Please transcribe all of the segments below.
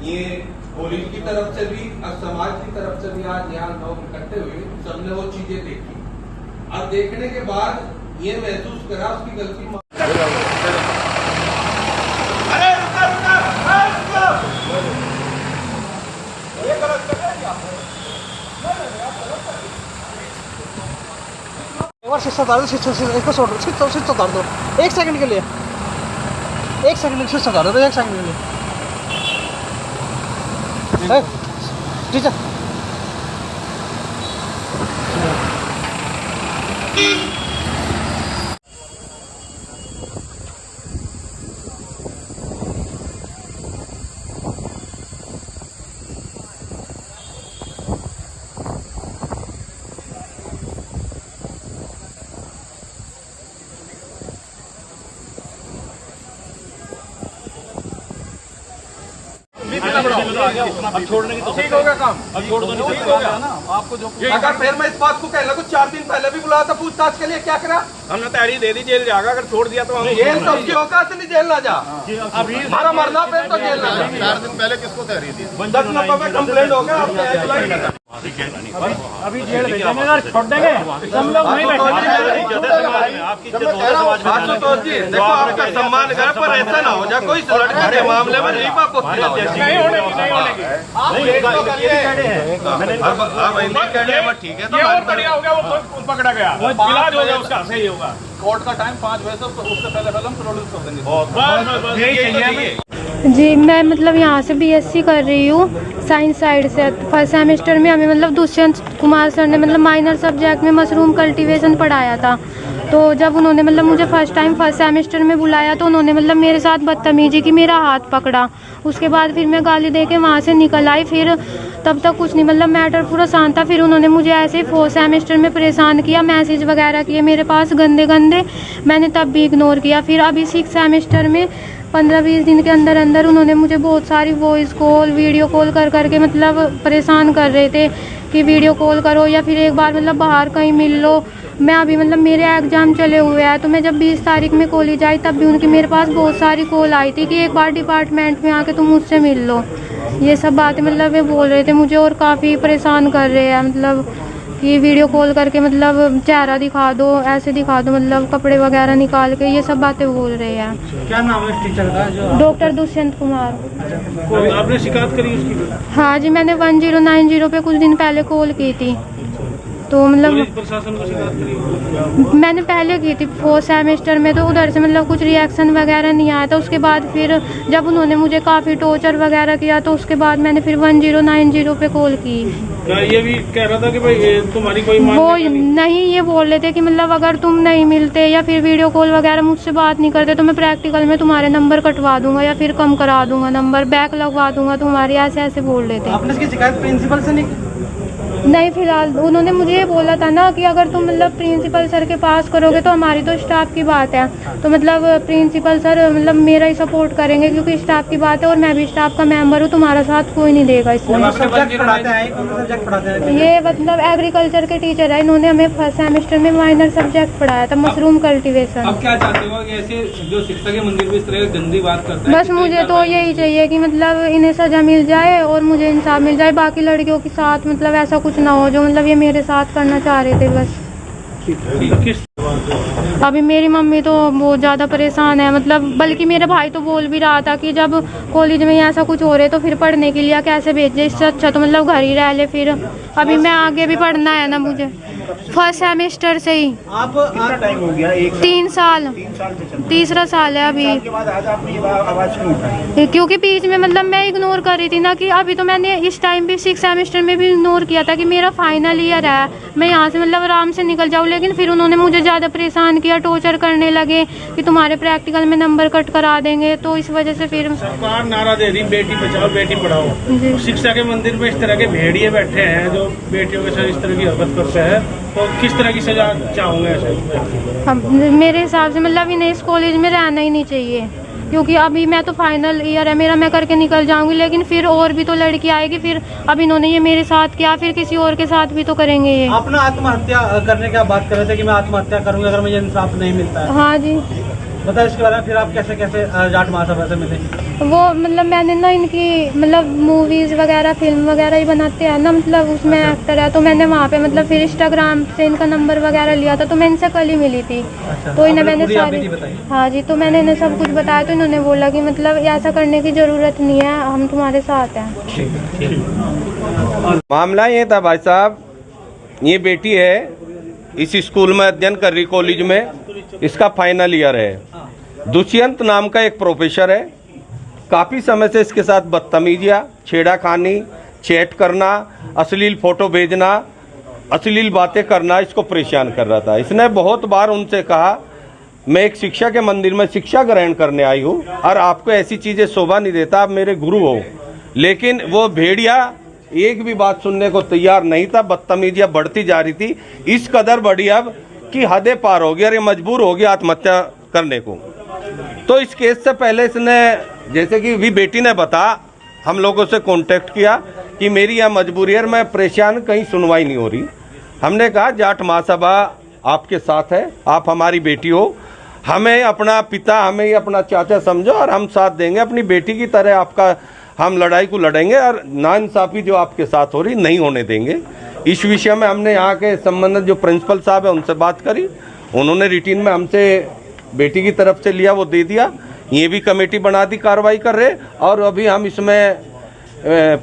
ये पुलिस की तरफ से भी और समाज की तरफ से भी आज यहाँ लोग इकट्ठे हुए, सबने वो चीजें देखी और देखने के बाद ये महसूस करा उसकी गलती शीशा उतार दो, शीशा उतार दो 1 सेकंड के लिए, 1 सेकंड के शीशा उतार दो 1 सेकंड के लिए। टीचर अब छोड़ने की तो ठीक होगा काम, अब छोड़ दो नहीं होगा ना आपको जो। अगर फिर मैं इस बात को कहने को 4 दिन पहले भी बुलाया था पूछताछ के लिए, क्या करा? हमने तैयारी दे दी, जेल जाएगा अगर छोड़ दिया तो हम जेल तो उसकी औकात नहीं, जेल ना जा। अभी हमारा मरना पे तो जेल ना जा। 4 दिन पहले किसको तैयारी दी? 10 नंबर पे कंप्लेंट हो गया, अभी जेल भेजेंगे अगर छोड़ देंगे सब लोग नहीं बैठेंगे। आशुतोष जी देखो आपका सम्मान करे, पर ऐसा ना हो जाए कोई लड़की के मामले में नहीं बात नहीं होने की, नहीं होने की। ठीक है ये और बढ़िया हो गया, वो पकड़ा गया, इलाज हो गया उसका, सही होगा। कोर्ट का टाइम 5 बजे से उससे पहले हम प्रोड्यूस कर देंगे। बस यही चाहिए। जी मैं मतलब यहाँ से बीएससी कर रही हूँ साइंस साइड से। फर्स्ट सेमेस्टर में हमें मतलब दुष्यंत कुमार सर ने मतलब माइनर सब्जेक्ट में मशरूम कल्टीवेशन पढ़ाया था। तो जब उन्होंने मतलब मुझे फर्स्ट सेमेस्टर में बुलाया तो उन्होंने मतलब मेरे साथ बदतमीजी की, मेरा हाथ पकड़ा। उसके बाद फिर मैं गाली दे के वहाँ से निकल आई। फिर तब तक कुछ नहीं, मतलब मैटर पूरा शांत था। फिर उन्होंने मुझे ऐसे ही 4th सेमेस्टर में परेशान किया, मैसेज वगैरह किए मेरे पास गंदे गंदे, मैंने तब भी इग्नोर किया। फिर अभी 6th सेमेस्टर में 15-20 दिन के अंदर अंदर उन्होंने मुझे बहुत सारी वॉइस कॉल वीडियो कॉल कर करके मतलब परेशान कर रहे थे कि वीडियो कॉल करो या फिर एक बार मतलब बाहर कहीं मिल लो। मैं अभी मतलब मेरे एग्ज़ाम चले हुए हैं, तो मैं जब 20 तारीख में कॉलेज आई तब भी उनकी मेरे पास बहुत सारी कॉल आई थी कि एक बार डिपार्टमेंट में आके तुम मुझसे मिल लो। ये सब बातें मतलब वे बोल रहे थे मुझे और काफ़ी परेशान कर रहे हैं, मतलब कि वीडियो कॉल करके मतलब चेहरा दिखा दो, ऐसे दिखा दो, मतलब कपड़े वगैरह निकाल के, ये सब बातें बोल रहे हैं। क्या नाम है इस टीचर का? डॉक्टर दुष्यंत कुमार। आपने शिकायत करी उसकी? हाँ जी, मैंने 1090 पे कुछ दिन पहले कॉल की थी। तो मतलब प्रशासन को शिकायत करी? मैंने पहले की थी 4th सेमेस्टर में, तो उधर से मतलब कुछ रिएक्शन वगैरह नहीं आया था। उसके बाद फिर जब उन्होंने मुझे काफ़ी टॉर्चर वगैरह किया तो उसके बाद मैंने फिर 1090 पे कॉल की। ये भी कह रहा था कि भाई तुम्हारी कोई वो नहीं, ये बोल रहे थे कि मतलब अगर तुम नहीं मिलते या फिर वीडियो कॉल वगैरह मुझसे बात नहीं करते तो मैं प्रैक्टिकल में तुम्हारे नंबर कटवा दूंगा या फिर कम करा दूंगा, नंबर बैक लगवा दूंगा तुम्हारी, ऐसे ऐसे बोल रहे थे। आपने इसकी शिकायत प्रिंसिपल से नहीं, फिलहाल उन्होंने मुझे ये बोला था ना कि अगर तुम मतलब प्रिंसिपल सर के पास करोगे तो हमारी तो स्टाफ की बात है, तो मतलब प्रिंसिपल सर मतलब मेरा ही सपोर्ट करेंगे क्योंकि स्टाफ की बात है और मैं भी स्टाफ का मेंबर हूँ, तुम्हारा साथ कोई नहीं देगा इसमें। सब्जेक्ट पढ़ाते हैं? ये मतलब एग्रीकल्चर के टीचर है, इन्होंने हमें 1st सेमेस्टर में माइनर सब्जेक्ट पढ़ाया था, मशरूम कल्टीवेशन। अब क्या चाहते हो कि ऐसे जो शिक्षक के मंदिर में इस तरह गंदी बात करते हैं? बस मुझे तो यही चाहिए कि मतलब इन्हें सजा मिल जाए और मुझे इंसाफ मिल जाए, बाकी लड़कियों के साथ मतलब ऐसा कुछ ना हो जो मतलब ये मेरे साथ करना चाह रहे थे। बस अभी मेरी मम्मी तो बहुत ज़्यादा परेशान है, मतलब बल्कि मेरा भाई तो बोल भी रहा था कि जब कॉलेज में ऐसा कुछ हो रहे तो फिर पढ़ने के लिए कैसे भेजे, इससे अच्छा तो मतलब घर ही रह ले। फिर अभी मैं आगे भी पढ़ना है ना मुझे, 1st सेमेस्टर से ही। आप कितना टाइम हो गया? 3 साल, तीसरा साल है अभी। क्योंकि बीच में मतलब मैं इग्नोर कर रही थी ना, कि अभी तो मैंने इस टाइम भी 6th सेमेस्टर में भी इग्नोर किया था कि मेरा फाइनल ईयर है, मैं यहाँ से मतलब आराम से निकल जाऊँ। लेकिन फिर उन्होंने मुझे ज़्यादा परेशान किया, टॉर्चर करने लगे कि तुम्हारे प्रैक्टिकल में नंबर कट करा देंगे, तो इस वजह से फिर सरकार नारा दे रही बेटी बचाओ बेटी पढ़ाओ। शिक्षा के मंदिर में इस तरह के भेड़िए बैठे हैं जो बेटियों के साथ इस तरह की हरकत करते हैं, तो किस तरह की सजा चाहोगे ऐसे? मेरे हिसाब से मतलब इन्हें इस कॉलेज में रहना ही नहीं चाहिए, क्योंकि अभी मैं तो फाइनल ईयर है मेरा, मैं करके निकल जाऊंगी, लेकिन फिर और भी तो लड़की आएगी। फिर अब इन्होंने ये मेरे साथ किया, फिर किसी और के साथ भी तो करेंगे ये। अपना आत्महत्या करने की बात कर रहे थे कि मैं आत्महत्या करूंगा अगर मुझे इंसाफ नहीं मिलता है। हाँ जी, बताओ इसके बारे में, फिर आप कैसे कैसे जाट महासभा से मिले? वो मतलब मैंने ना इनकी मतलब मूवीज़ वगैरह फिल्म वगैरह ही बनाते हैं ना, मतलब उसमें एक्टर है, तो मैंने वहाँ पे मतलब फिर इंस्टाग्राम से इनका नंबर वगैरह लिया था, तो मैं इनसे कल ही मिली थी। तो इन्हें मैंने सारी, हाँ जी, तो मैंने इन्हें सब कुछ बताया, तो इन्होंने बोला कि मतलब ऐसा करने की ज़रूरत नहीं है, हम तुम्हारे साथ हैं। मामला ये था भाई साहब, ये बेटी है, इस स्कूल में अध्ययन कर रही, कॉलेज में, इसका फाइनल ईयर है। दुष्यंत नाम का एक प्रोफेसर है, काफ़ी समय से इसके साथ बदतमीजियाँ, छेड़ाखानी, चैट करना, अश्लील फोटो भेजना, अश्लील बातें करना इसको परेशान कर रहा था। इसने बहुत बार उनसे कहा मैं एक शिक्षा के मंदिर में शिक्षा ग्रहण करने आई हूँ और आपको ऐसी चीज़ें शोभा नहीं देता, आप मेरे गुरु हो, लेकिन वो भेड़िया एक भी बात सुनने को तैयार नहीं था। बदतमीजियाँ बढ़ती जा रही थी, इस कदर बढ़ी अब कि हदें पार हो गई और ये मजबूर हो गया आत्महत्या करने को। तो इस केस से पहले इसने, जैसे कि भी बेटी ने बता, हम लोगों से कांटेक्ट किया कि मेरी यह मजबूरी है, मैं परेशान, कहीं सुनवाई नहीं हो रही। हमने कहा जाट महासभा आपके साथ है, आप हमारी बेटी हो, हमें अपना पिता, हमें अपना चाचा समझो और हम साथ देंगे, अपनी बेटी की तरह आपका हम लड़ाई को लड़ेंगे और नाइंसाफ़ी जो आपके साथ हो रही नहीं होने देंगे। इस विषय में हमने यहाँ के संबंधित जो प्रिंसिपल साहब है उनसे बात करी, उन्होंने रिटीन में हमसे बेटी की तरफ से लिया, वो दे दिया। ये भी कमेटी बना दी, कार्रवाई कर रहे, और अभी हम इसमें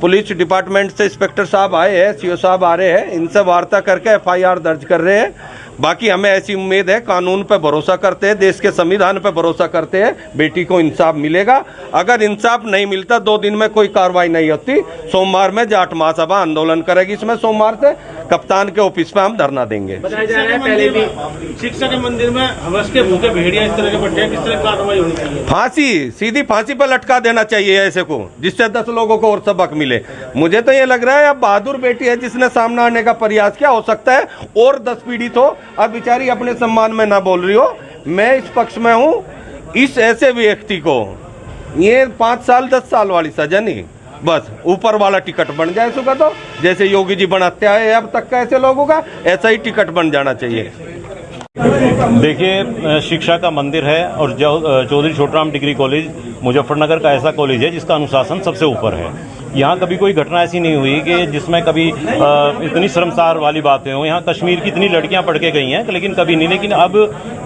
पुलिस डिपार्टमेंट से इंस्पेक्टर साहब आए हैं, सीओ साहब आ रहे हैं, इनसे वार्ता करके FIR दर्ज कर रहे हैं। बाकी हमें ऐसी उम्मीद है, कानून पर भरोसा करते हैं, देश के संविधान पर भरोसा करते हैं, बेटी को इंसाफ मिलेगा। अगर इंसाफ नहीं मिलता, 2 दिन में कोई कार्रवाई नहीं होती, सोमवार में जाट महासभा आंदोलन करेगी। इसमें सोमवार से कप्तान के ऑफिस पे हम धरना देंगे। बताया जा रहा है पहले भी शिक्षा के मंदिर में हवस के भूखे भेड़िया इस तरह के बच्चे, किस तरह कार्रवाई होनी चाहिए? फांसी, सीधी फांसी पर लटका देना चाहिए ऐसे को, जिससे 10 लोगों को और सबक मिले। मुझे तो ये लग रहा है अब बहादुर बेटी है जिसने सामने आने का प्रयास किया, हो सकता है और 10 पीड़ित हो, अब बेचारी अपने सम्मान में ना बोल रही हो। मैं इस पक्ष में हूँ, इस ऐसे व्यक्ति को ये 5 साल 10 साल वाली सजा नहीं, बस ऊपर वाला टिकट बन जाए इसका, तो जैसे योगी जी बनाते आए अब तक का ऐसे लोगों का, ऐसा ही टिकट बन जाना चाहिए। देखिए, शिक्षा का मंदिर है और चौधरी छोटूराम डिग्री कॉलेज मुजफ्फरनगर का ऐसा कॉलेज है जिसका अनुशासन सबसे ऊपर है। यहाँ कभी कोई घटना ऐसी नहीं हुई कि जिसमें कभी इतनी शर्मसार वाली बातें हो। यहाँ कश्मीर की इतनी लड़कियाँ पढ़ के गई हैं लेकिन कभी नहीं। लेकिन अब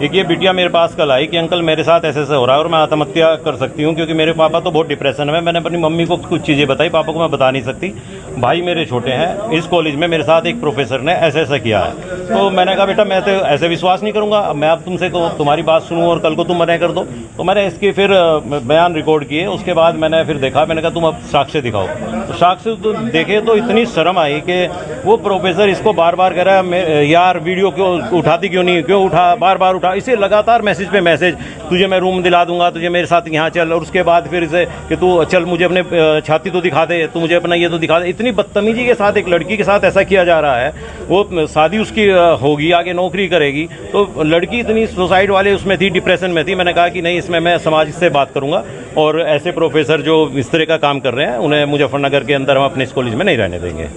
एक ये बिटिया मेरे पास कल आई कि अंकल मेरे साथ ऐसे ऐसे हो रहा है और मैं आत्महत्या कर सकती हूँ क्योंकि मेरे पापा तो बहुत डिप्रेशन में। मैंने अपनी मम्मी को कुछ चीज़ें बताई, पापा को मैं बता नहीं सकती, भाई मेरे छोटे हैं। इस कॉलेज में मेरे साथ एक प्रोफेसर ने ऐसे ऐसा किया है। तो मैंने कहा बेटा मैं तो ऐसे विश्वास नहीं करूँगा, अब मैं अब तुमसे तुम्हारी बात सुनूँ और कल को तुम मना कर दो। तो मैंने इसके फिर बयान रिकॉर्ड किए। उसके बाद मैंने फिर देखा, मैंने कहा तुम अब साक्ष्य दिखाओ। तो साक्ष्य तो देखे तो इतनी शर्म आई कि वो प्रोफेसर इसको बार बार कह रहा है यार वीडियो क्यों उठाती क्यों नहीं, क्यों उठा, बार बार उठा। इसे लगातार मैसेज पे मैसेज, तुझे मैं रूम दिला दूंगा, तुझे मेरे साथ यहाँ चल। और उसके बाद फिर इसे कि तू चल मुझे अपने छाती तो दिखा दे, तू मुझे अपना ये तो दिखा दे। इतनी बदतमीजी के साथ एक लड़की के साथ ऐसा किया जा रहा है। वो शादी उसकी होगी, आगे नौकरी करेगी, तो लड़की इतनी सुसाइड वाले उसमें थी, डिप्रेशन में थी। मैंने कहा कि नहीं, इसमें मैं समाज से बात करूंगा और ऐसे प्रोफेसर जो इस तरह का काम कर रहे हैं उन्हें मुजफ्फरनगर के अंदर हम अपने इस कॉलेज में नहीं रहने देंगे।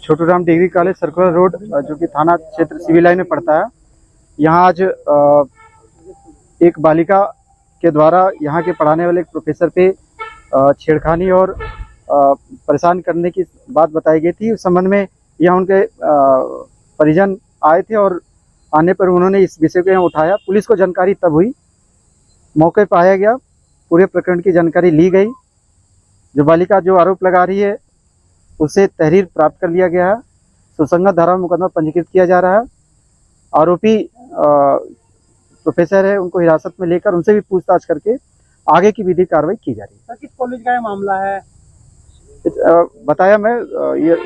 Chhoturam degree college circular road जो कि थाना क्षेत्र सिविल लाइन में पड़ता है, यहाँ आज एक बालिका के द्वारा यहाँ के पढ़ाने वाले एक प्रोफेसर पे छेड़खानी और परेशान करने की बात बताई गई थी। उस संबंध में यहाँ उनके परिजन आए थे और आने पर उन्होंने इस विषय को यहाँ उठाया। पुलिस को जानकारी तब हुई, मौके पर आया गया, पूरे प्रकरण की जानकारी ली गई। जो बालिका जो आरोप लगा रही है उसे तहरीर प्राप्त कर लिया गया है। सुसंगत धारा में मुकदमा पंजीकृत किया जा रहा है। आरोपी प्रोफेसर है, उनको हिरासत में लेकर उनसे भी पूछताछ करके आगे की विधिक कार्रवाई की जा रही है। किस कॉलेज का ये मामला है? बताया मैं, ये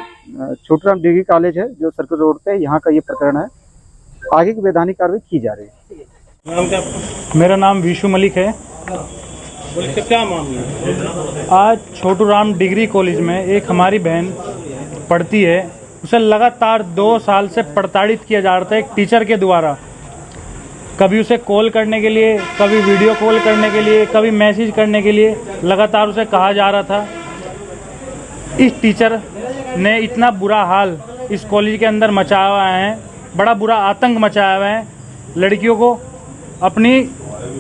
छोटूराम डिग्री कॉलेज है जो सर्कुलर रोड पे, यहाँ का ये प्रकरण है। आगे की वैधानिक कार्रवाई की जा रही है। मेरा नाम विशु मलिक है। क्या मामला है? आज छोटूराम डिग्री कॉलेज में एक हमारी बहन पढ़ती है, उसे लगातार 2 साल से प्रताड़ित किया जा रहा था एक टीचर के द्वारा। कभी उसे कॉल करने के लिए, कभी वीडियो कॉल करने के लिए, कभी मैसेज करने के लिए लगातार उसे कहा जा रहा था। इस टीचर ने इतना बुरा हाल इस कॉलेज के अंदर मचाया हुआ है, बड़ा बुरा आतंक मचाया हुआ है। लड़कियों को अपनी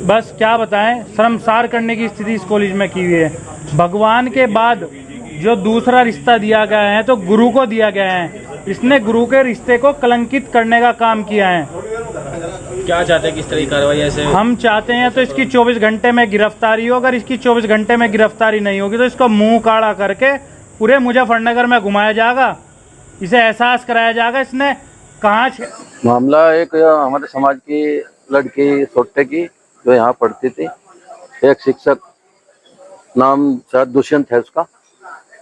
बस क्या बताएं शर्मसार करने की स्थिति इस कॉलेज में की हुई है। भगवान के बाद जो दूसरा रिश्ता दिया गया है तो गुरु को दिया गया है, इसने गुरु के रिश्ते को कलंकित करने का काम किया है। क्या चाहते हैं किस तरह की कार्रवाई ऐसे? हम चाहते हैं तो इसकी 24 घंटे में गिरफ्तारी हो, अगर इसकी 24 घंटे में गिरफ्तारी नहीं होगी तो इसको मुंह काड़ा करके पूरे मुजफ्फरनगर में घुमाया जाएगा, इसे एहसास कराया जाएगा इसने कहाँ। मामला एक हमारे समाज की लड़की सोटे की जो यहाँ पढ़ती थी, एक शिक्षक नाम शायद दुष्यंत है उसका,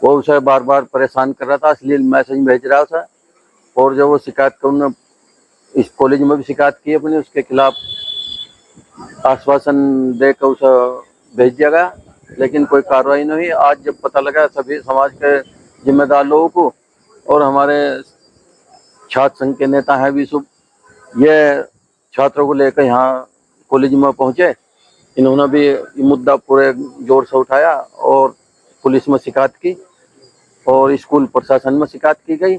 वो उसे बार बार परेशान कर रहा था, अश्लील मैसेज भेज रहा था। और जब वो शिकायत कर उन्होंने इस कॉलेज में भी शिकायत की अपनी, उसके खिलाफ आश्वासन देकर उसे भेज दिया गया, लेकिन कोई कार्रवाई नहीं हुई। आज जब पता लगा सभी समाज के जिम्मेदार लोगों को और हमारे छात्र संघ के नेता हैं विशु, ये छात्रों को लेकर यहाँ कॉलेज में पहुंचे। इन्होंने भी ये मुद्दा पूरे जोर से उठाया और पुलिस में शिकायत की और स्कूल प्रशासन में शिकायत की गई।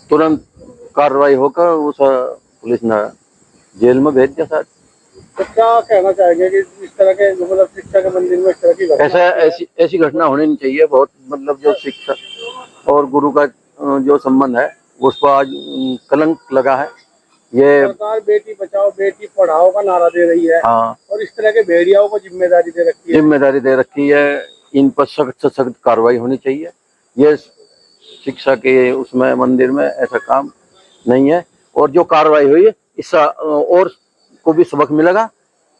तुरंत कार्रवाई होकर उस पुलिस ने जेल में भेज दिया। सर तो क्या कहना चाहेंगे कि इस तरह के मतलब शिक्षा के मंदिर में इस तरह की घटना ऐसी घटना होनी नहीं चाहिए। बहुत मतलब जो शिक्षक और गुरु का जो संबंध है उस पर आज कलंक लगा है। ये सरकार बेटी बचाओ बेटी पढ़ाओ का नारा दे रही है, हाँ, और इस तरह के भेड़ियाओं को जिम्मेदारी दे रखी है। इन पर सख्त से सख्त कार्रवाई होनी चाहिए। ये शिक्षा के उसमें मंदिर में ऐसा काम नहीं है, और जो कार्रवाई हुई है इससे और को भी सबक मिलेगा।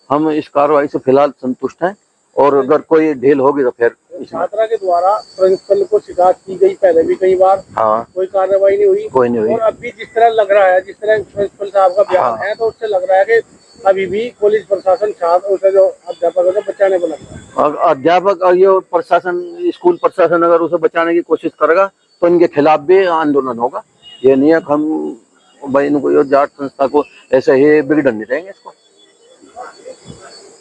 हम इस कार्रवाई से फिलहाल संतुष्ट हैं, और अगर कोई ढील होगी तो फिर छात्रा के द्वारा प्रिंसिपल को शिकायत की गई पहले भी कई बार, हाँ, कोई कार्रवाई नहीं हुई। कोई नहीं हुई। और अभी जिस तरह लग रहा है, जिस तरह प्रिंसिपल साहब का बयान हाँ, है, तो उससे लग रहा है कि अभी भी पुलिस प्रशासन छात्र उसे जो अध्यापक है बचाने को लग रहा है। अध्यापक और ये प्रशासन, स्कूल प्रशासन अगर उसे बचाने की कोशिश करेगा तो इनके खिलाफ भी आंदोलन होगा। ये नहीं है हम भाई इनको जाट संस्था को ऐसे ही बिगड़ने देंगे इसको।